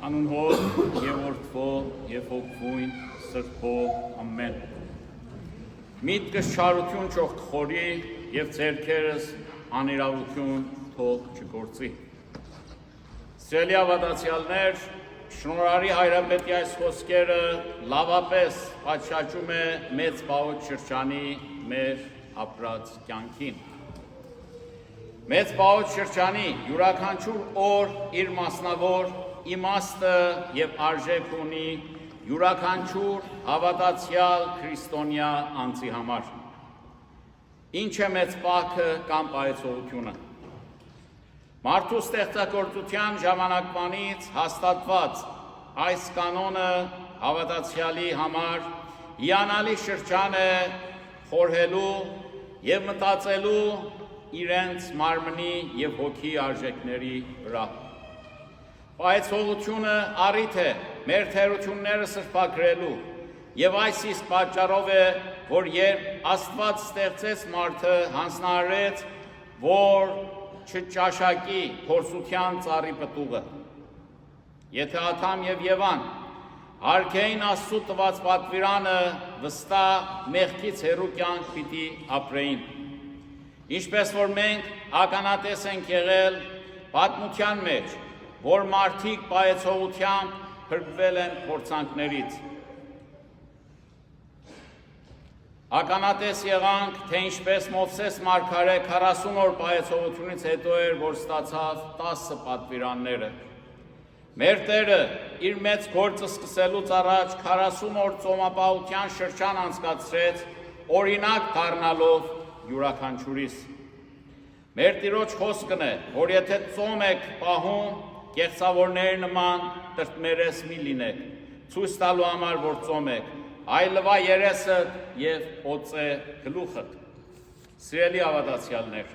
Անուն Հոր և Որդվո և Հոգվույն Սրբո ամեն։ Միտքս չարություն չող կխորի և ձեռքերս անիրավություն թող չգործի։ Սիրելի ավատացյալներ, շնորհարի Հայրապետի այս խոսքերը լավապես պատշաճում է մեծ Պահոց շրջանի մեր ապրած կյանքին։ Մեծ Պահոց շրջանի յուրաքանչյուր օր իր մասնավոր իմաստը և արժեք ունի յուրաքանչյուր հավատացյալ քրիստոնյա անձի համար։ Ինչ է մեծ պահքը կամ պահեցողությունը։ Մարդու ստեղծագործության ժամանակվանից հաստատված այս կանոնը հավատացյալի համար հիանալի շրջան է խորհելու և մտածելու իրենց մարմնի և հոգի արժեքների վրա։ Պահեցողությունը առիթ է մեր թերությունները սրբագրելու և այս իսկ պատճառով է, որ երբ Աստված ստեղծեց մարդը հանձնարարեց, որ չճաշակի փորձության ծառի պտուղը։ Եթե Ադամ և Եվան հարգեին Աստծու տված պատվիրանը, վստահ մեղքից հեռու կյանք պիտի ապրեին։ Ինչպես որ մենք ականատես ենք եղել պատմության մեջ, որ մարդիկ պահեցողությամբ փրկվել են փորձանքներից։ Ականատես եղանք, թե ինչպես Մովսես մարգարե 40 օր պահեցողությունից հետո էր, որ ստացավ 10 պատվիրանները։ Մեր Տերը իր մեծ գործը սկսելուց առաջ 40 օր ծոմապահության շրջան անցկացրեց, օրինակ դառնալով յուրաքանչյուրիս։ Մեր Տիրոջ խոսքն է, որ եթե ծոմ եք պահում, կեղծավորների նման տրտմերես մի լինեք, ցույց տալու համար, որ ծոմ եք, այլվա երեսդ և օծե գլուխդ։ Սիրելի ավատացյալներ,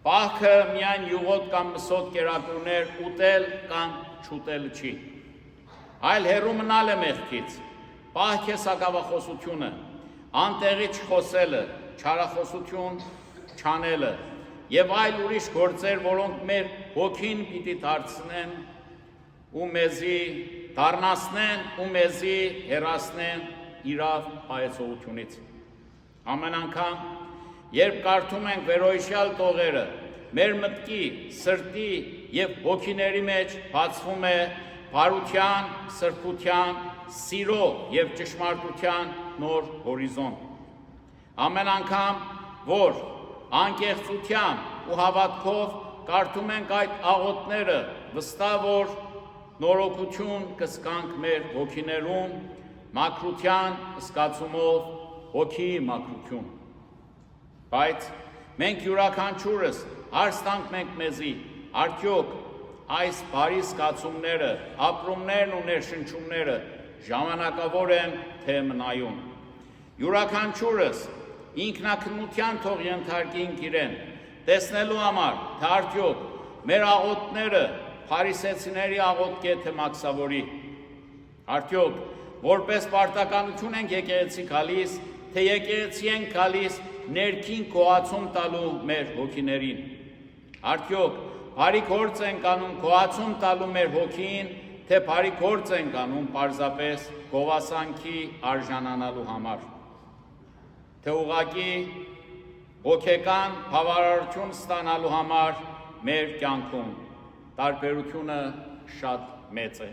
պահքը միայն յուղոտ կամ մսոտ կերակուրներ ուտել կամ չուտել չի, այլ հեռու մնալ է մեղքից, պահք է սակավախոսությունը, անտեղի չխոսելը, չարախոսություն չանելը և այլ ուրիշ գործեր, որոնք մեր հոգին պիտի դարձնեն ու մեզի դառնացնեն ու մեզի հեռացնեն իրավ պահեցողությունից։ Ամեն անգամ, երբ կարդում ենք վերոհիշյալ տողերը, մեր մտքի, սրտի և հոգիների մեջ բացվում է բարության, սրբության, սիրո և ճշմարտության նոր հորիզոն։ Ամեն անգամ, որ անկեղծությամբ ու հավատքով կարդում ենք այդ աղոթները, վստահ որ նորոգություն կզգանք մեր հոգիներում, մաքրության զգացումով հոգիի մաքրություն։ Բայց մենք յուրաքանչյուրս հարց տանք մենք մեզի, արդյոք այս բարի զգացումները, ապրումներն ու ներշնչումները ժամանակավոր են, թե մնայուն։ Յուրաքանչյուրս ինքնակնության թող ենթարկենք իրեն, տեսնելու համար, թե արդյոք մեր աղոթները փարիսեցիների աղոթք է, թե մաքսավորի։ Արդյոք որպես պարտականություն ենք եկեղեցի գալիս, թե եկեղեցի ենք գալիս ներքին գոհացում տալու մեր հոգիներին։ Արդյոք բարի գործ ենք անում գոհացում տալու մեր հոգին, թե բարի գործ ենք անում պարզապես գովասանքի արժանանալու համար։ Թե ուղղակի հոգեկան բավարարություն ստանալու համար մեր կյանքում տարբերությունը շատ մեծ է։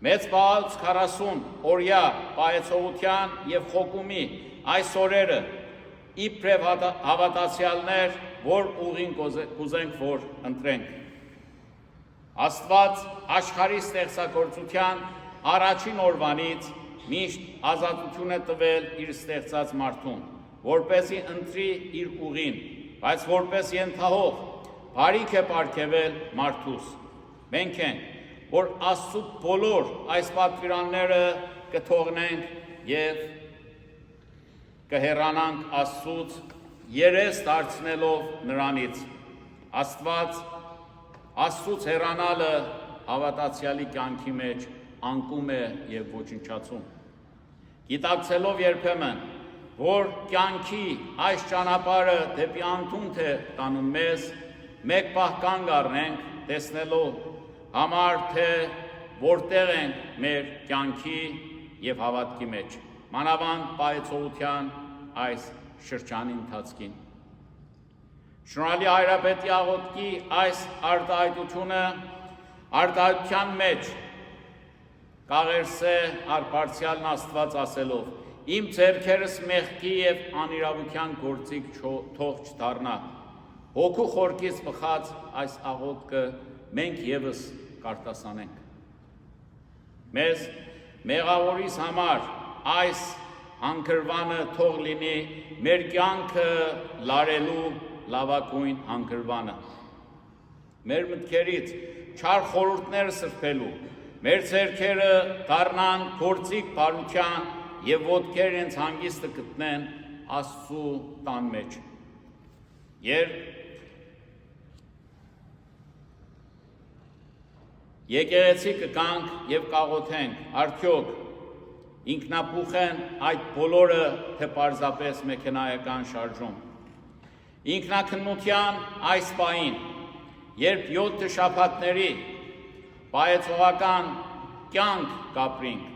Մեծ Պահոց 40 օրյա պահեցողության և խոկումի այս օրերը իբրև հավատացյալներ, որ ուղին կուզենք, որ ընտրենք։ Աստված աշխարհի ստեղծագործության առաջին օրվանից միշտ ազատություն է տվել իր ստեղծած մարդուն, որպեսզի ընտրի իր ուղին, բայց որպես ենթահող բարիք է պարգևել մարդուս։ Մենք ենք, որ Աստծու բոլոր այս պատվիրանները կթողնենք և կհեռանանք Աստծուց, երես դարձնելով նրանից։ Աստծուց հեռանալը հավատացյալի կյանքի մեջ անկում է և ոչնչացում։ Գիտակցելով երբեմն, որ կյանքի այս ճանապարհը դեպի անթունդ է տանում մեզ, մեկ պահ կանգ առնենք, տեսնելով համար, թե որտեղ ենք մեր կյանքի և հավատքի մեջ, մանավանդ պայծողության այս շրջանի ընթացքին։ Շնորհալի Հայրապետի աղոթքի այս արտահայտության մեջ կաղերսե արբարձյալն Աստված ասելով. «Իմ ձեռքերս մեղքի և անիրավության գործիք թող չդառնա»։ Հոգու խորքից բխած այս աղոթքը մենք ևս կարտասանենք։ Մեզ մեղավորիս համար այս հանգրվանը թող լինի մեր կյանքը լարելու լավագույն հանգրվանը։ Մեր մտքերից չար խորհուրդները սրբելու, մեր ձեռքերը դառնան գործիք բարության և ոտքերը հենց հանգիստը գտնեն Աստծու տան մեջ։ Երբ եկեղեցի կգանք և կաղոթենք, արդյոք ինքնապուխ են այդ բոլորը, թե պարզապես մեքենայական շարժում։ Ինքնակնության այս պահին, երբ 7 շաբաթների պայծողական կյանք կապրինք,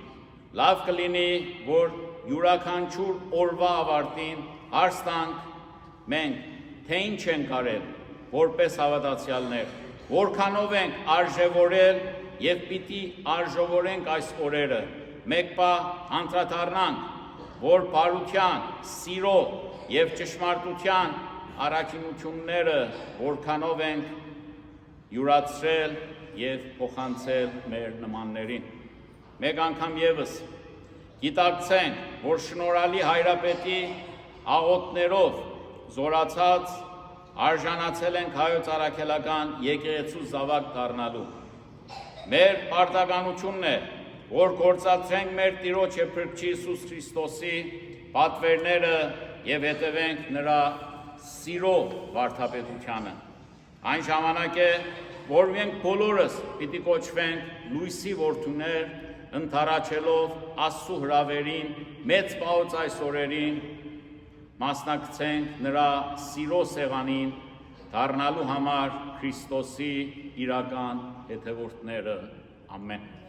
լավ կլինի, որ յուրաքանչյուր օրվա ավարտին հարց տանք մենք, թե ինչ ենք արել որպես հավատացյալներ, որքանով ենք արժևորել և պիտի արժևորենք այս օրերը, մեկ պահ անդրադառնանք, որ բարության, սիրո և ճշմարտության առաքինությունները որքանով ենք յուրացրել և փոխանցել մեր նմաններին։ Մեկ անգամ ևս գիտակցենք, որ շնորհալի Հայրապետի աղոթներով զորացած արժանացել ենք Հայոց առաքելական եկեղեցու զավակ դառնալու։ Մեր պարտականությունն է, որ գործադրենք մեր Տիրոջ և Փրկչի Հիսուս Քրիստոսի պատվերները և հետևենք նրա սիրո վարդապետությանը։ Այն ժամանակ է, որ մենք բոլորս պիտի կոչվենք լույսի որդուներ, ընդառաջելով Աստծու հրավերին, մեծ պահոց այս օրերին, մասնակցենք նրա սիրո սեղանին, դառնալու համար Քրիստոսի իրական հետևորդները։ Ամեն։